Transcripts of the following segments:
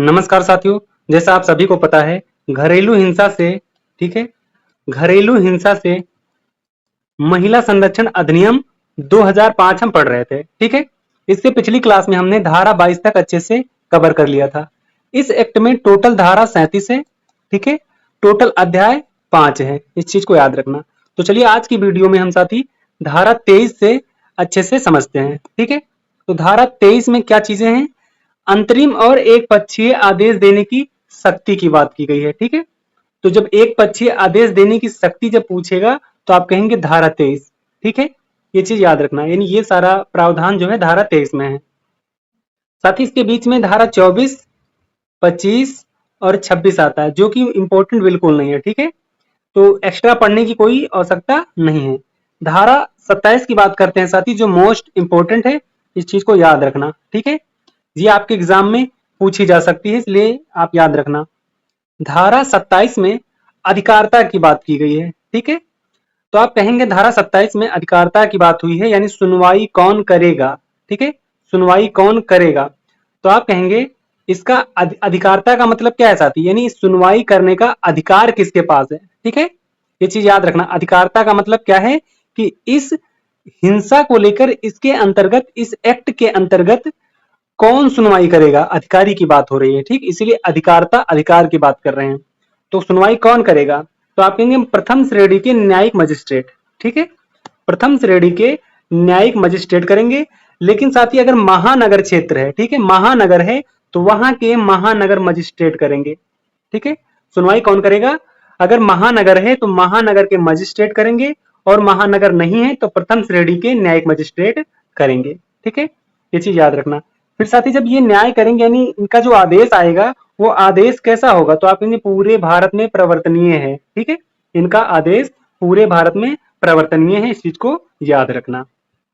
नमस्कार साथियों, जैसा आप सभी को पता है घरेलू हिंसा से ठीक है घरेलू हिंसा से महिला संरक्षण अधिनियम 2005 हम पढ़ रहे थे। ठीक है, इससे पिछली क्लास में हमने धारा 22 तक अच्छे से कवर कर लिया था। इस एक्ट में टोटल धारा 37 है। ठीक है, टोटल अध्याय 5 है, इस चीज को याद रखना। तो चलिए आज की वीडियो में हम साथी धारा 23 से अच्छे से समझते हैं। ठीक है, तो धारा 23 में क्या चीजें हैं? अंतरिम और एक पक्षीय आदेश देने की शक्ति की बात की गई है। ठीक है, तो जब एक पक्षीय आदेश देने की शक्ति जब पूछेगा तो आप कहेंगे धारा 23। ठीक है, ये चीज याद रखना, यानी ये सारा प्रावधान जो है धारा 23 में है। साथ ही इसके बीच में धारा 24, 25 और 26 आता है, जो कि इंपॉर्टेंट बिल्कुल नहीं है। ठीक है, तो एक्स्ट्रा पढ़ने की कोई आवश्यकता नहीं है। धारा 27 की बात करते हैं साथी, जो मोस्ट इंपॉर्टेंट है, इस चीज को याद रखना। ठीक है, ये आपके एग्जाम में पूछी जा सकती है, इसलिए आप याद रखना। धारा 27 में अधिकारिता की बात की गई है। ठीक है, तो आप कहेंगे धारा 27 में अधिकारिता की बात हुई है, यानी सुनवाई कौन करेगा। ठीक है, सुनवाई कौन करेगा, तो आप कहेंगे इसका अधिकारिता का मतलब क्या है साथी, यानी सुनवाई करने का अधिकार किसके पास है। ठीक है, ये चीज याद रखना। अधिकारिता का मतलब क्या है कि इस हिंसा को लेकर इसके अंतर्गत, इस एक्ट के अंतर्गत कौन सुनवाई करेगा, अधिकारी की बात हो रही है। ठीक, इसीलिए अधिकारिता, अधिकार की बात कर रहे हैं। तो सुनवाई कौन करेगा, तो आप कहेंगे प्रथम श्रेणी के न्यायिक मजिस्ट्रेट। ठीक है, प्रथम श्रेणी के न्यायिक मजिस्ट्रेट करेंगे। लेकिन साथ ही अगर महानगर क्षेत्र है, ठीक है, महानगर है, तो वहां के महानगर मजिस्ट्रेट करेंगे। ठीक है, सुनवाई कौन करेगा? अगर महानगर है तो महानगर के मजिस्ट्रेट करेंगे, और महानगर नहीं है तो प्रथम श्रेणी के न्यायिक मजिस्ट्रेट करेंगे। ठीक है, ये चीज याद रखना। फिर साथ ही जब ये न्याय करेंगे, यानी इनका जो आदेश आएगा वो आदेश कैसा होगा, तो आप कहेंगे पूरे भारत में प्रवर्तनीय है। ठीक है, इनका आदेश पूरे भारत में प्रवर्तनीय है, इस चीज को याद रखना।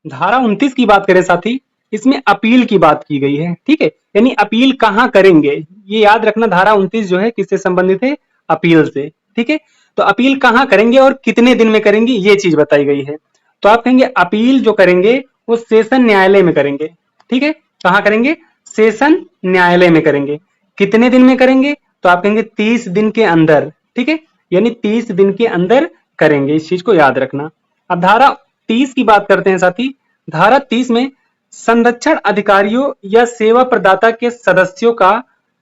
धारा 29 की बात करें साथी, इसमें अपील की बात की गई है। ठीक है, यानी अपील कहां करेंगे, ये याद रखना। धारा 29 जो है किससे संबंधित है? अपील से। ठीक है, तो अपील कहां करेंगे और कितने दिन में करेंगे, ये चीज बताई गई है। तो आप कहेंगे अपील जो करेंगे वो सेशन न्यायालय में करेंगे। ठीक है, कहां करेंगे? सेशन न्यायालय में करेंगे। कितने दिन में करेंगे, तो आप कहेंगे 30 दिन के अंदर। ठीक है, यानी 30 दिन के अंदर करेंगे, इस चीज को याद रखना। अब धारा 30 की बात करते हैं साथी। धारा 30 में संरक्षण अधिकारियों या सेवा प्रदाता के सदस्यों का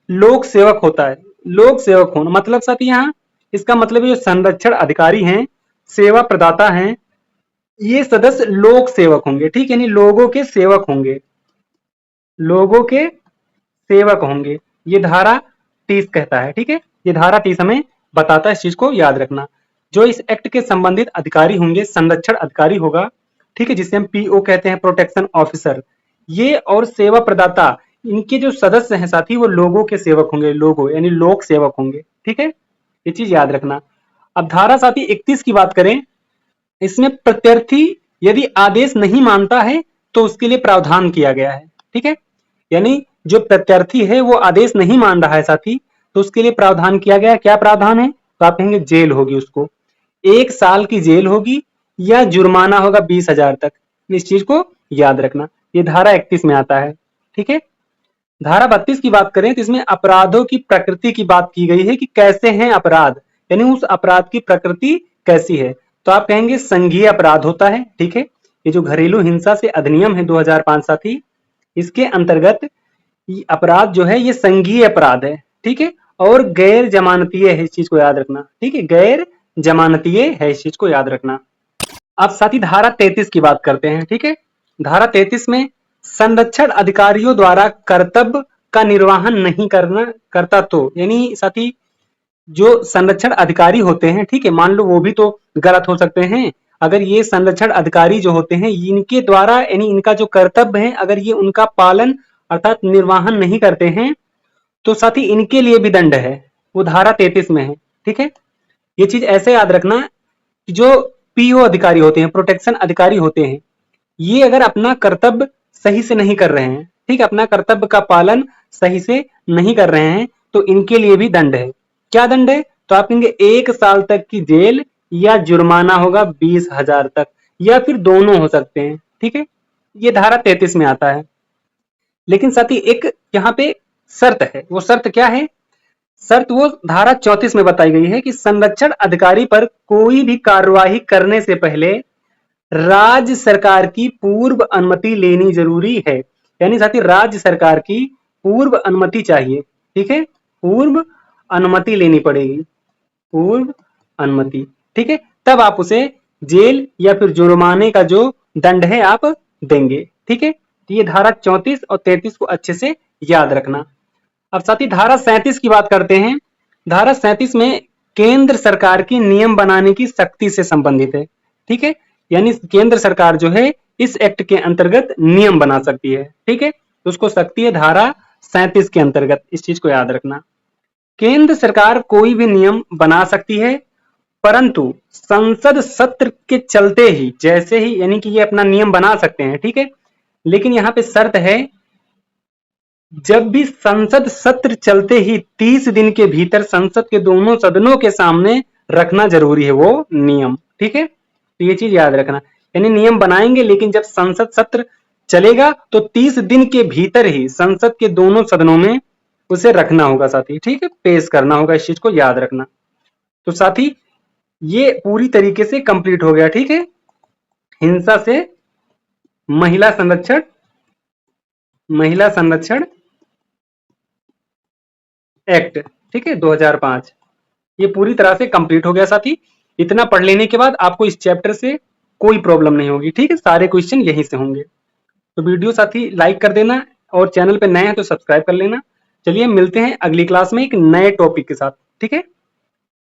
लोक सेवक होता है। लोक सेवक होना मतलब साथी, यहाँ इसका मतलब जो संरक्षण अधिकारी हैं, सेवा प्रदाता हैं, ये सदस्य लोक सेवक होंगे। ठीक, यानी लोगों के सेवक होंगे, लोगों के सेवक होंगे, ये धारा 30 कहता है। ठीक है, ये धारा 30 हमें बताता है, इस चीज को याद रखना। जो इस एक्ट के संबंधित अधिकारी होंगे, संरक्षण अधिकारी होगा, ठीक है, जिसे हम पीओ कहते हैं, प्रोटेक्शन ऑफिसर, ये और सेवा प्रदाता, इनके जो सदस्य हैं साथी वो लोगों के सेवक होंगे, लोगों यानी लोक सेवक होंगे। ठीक है, ये चीज याद रखना। अब धारा साथी 31 की बात करें, इसमें प्रत्यर्थी यदि आदेश नहीं मानता है तो उसके लिए प्रावधान किया गया है। ठीक है, यानी जो प्रत्यर्थी है वो आदेश नहीं मान रहा है साथी, तो उसके लिए प्रावधान किया गया है। क्या प्रावधान है, तो आप कहेंगे जेल होगी, उसको 1 साल की जेल होगी या जुर्माना होगा 20,000 तक। इस चीज को याद रखना, ये धारा 31 में आता है। ठीक है, धारा 32 की बात करें तो इसमें अपराधों की प्रकृति की बात की गई है कि कैसे हैं अपराध, यानी उस अपराध की प्रकृति कैसी है। तो आप कहेंगे संघीय अपराध होता है। ठीक है, ये जो घरेलू हिंसा से अधिनियम है 2005 साथी, इसके अंतर्गत अपराध जो है ये संघीय अपराध है। ठीक है, और गैर जमानतीय है, इस चीज को याद रखना। ठीक है, गैर जमानतीय है, इस चीज को याद रखना। अब साथी धारा 33 की बात करते हैं। ठीक है, धारा 33 में संरक्षण अधिकारियों द्वारा कर्तव्य का निर्वहन नहीं करता तो, यानी साथी जो संरक्षण अधिकारी होते हैं, ठीक है, मान लो वो भी तो गलत हो सकते हैं। अगर ये संरक्षण अधिकारी जो होते हैं इनके द्वारा, यानी इनका जो कर्तव्य है, अगर ये उनका पालन अर्थात निर्वहन नहीं करते हैं तो साथी इनके लिए भी दंड है, वो धारा 33 में है। ठीक है, ये चीज ऐसे याद रखना कि जो पीओ अधिकारी होते हैं, प्रोटेक्शन अधिकारी होते हैं, ये अगर अपना कर्तव्य सही से नहीं कर रहे हैं, ठीक है, अपना कर्तव्य का पालन सही से नहीं कर रहे हैं, तो इनके लिए भी दंड है। क्या दंड है, तो आप कहेंगे 1 साल तक की जेल या जुर्माना होगा 20,000 तक, या फिर दोनों हो सकते हैं। ठीक है, ये धारा 33 में आता है। लेकिन साथ ही एक यहाँ पे शर्त है। वो शर्त क्या है? शर्त वो धारा 34 में बताई गई है कि संरक्षण अधिकारी पर कोई भी कार्यवाही करने से पहले राज्य सरकार की पूर्व अनुमति लेनी जरूरी है। यानी साथी राज्य सरकार की पूर्व अनुमति चाहिए, ठीक है, पूर्व अनुमति लेनी पड़ेगी, पूर्व अनुमति, ठीक है, तब आप उसे जेल या फिर जुर्माने का जो दंड है आप देंगे, ठीक है। तो ये धारा 34 और 33 को अच्छे से याद रखना। अब साथी धारा 37 की बात करते हैं। धारा 37 में केंद्र सरकार की नियम बनाने की शक्ति से संबंधित है, ठीक है, यानी केंद्र सरकार जो है इस एक्ट के अंतर्गत नियम बना सकती है, ठीक है, तो उसको शक्ति है धारा 37 के अंतर्गत, इस चीज को याद रखना। केंद्र सरकार कोई भी नियम बना सकती है, परंतु संसद सत्र के चलते ही, जैसे ही, यानी कि ये अपना नियम बना सकते हैं, ठीक है, लेकिन यहां पे शर्त है, जब भी संसद सत्र चलते ही 30 दिन के भीतर संसद के दोनों सदनों के सामने रखना जरूरी है वो नियम, ठीक है, तो ये चीज याद रखना। यानी नियम बनाएंगे, लेकिन जब संसद सत्र चलेगा तो 30 दिन के भीतर ही संसद के दोनों सदनों में उसे रखना होगा साथी, ठीक है, पेश करना होगा, इस चीज को याद रखना। तो साथी ये पूरी तरीके से कंप्लीट हो गया, ठीक है, हिंसा से महिला संरक्षण, महिला संरक्षण एक्ट, ठीक है, 2005, ये पूरी तरह से कंप्लीट हो गया साथी। इतना पढ़ लेने के बाद आपको इस चैप्टर से कोई प्रॉब्लम नहीं होगी, ठीक है, सारे क्वेश्चन यहीं से होंगे। तो वीडियो साथी लाइक कर देना और चैनल पे नए हैं तो सब्सक्राइब कर लेना। चलिए मिलते हैं अगली क्लास में एक नए टॉपिक के साथ, ठीक है।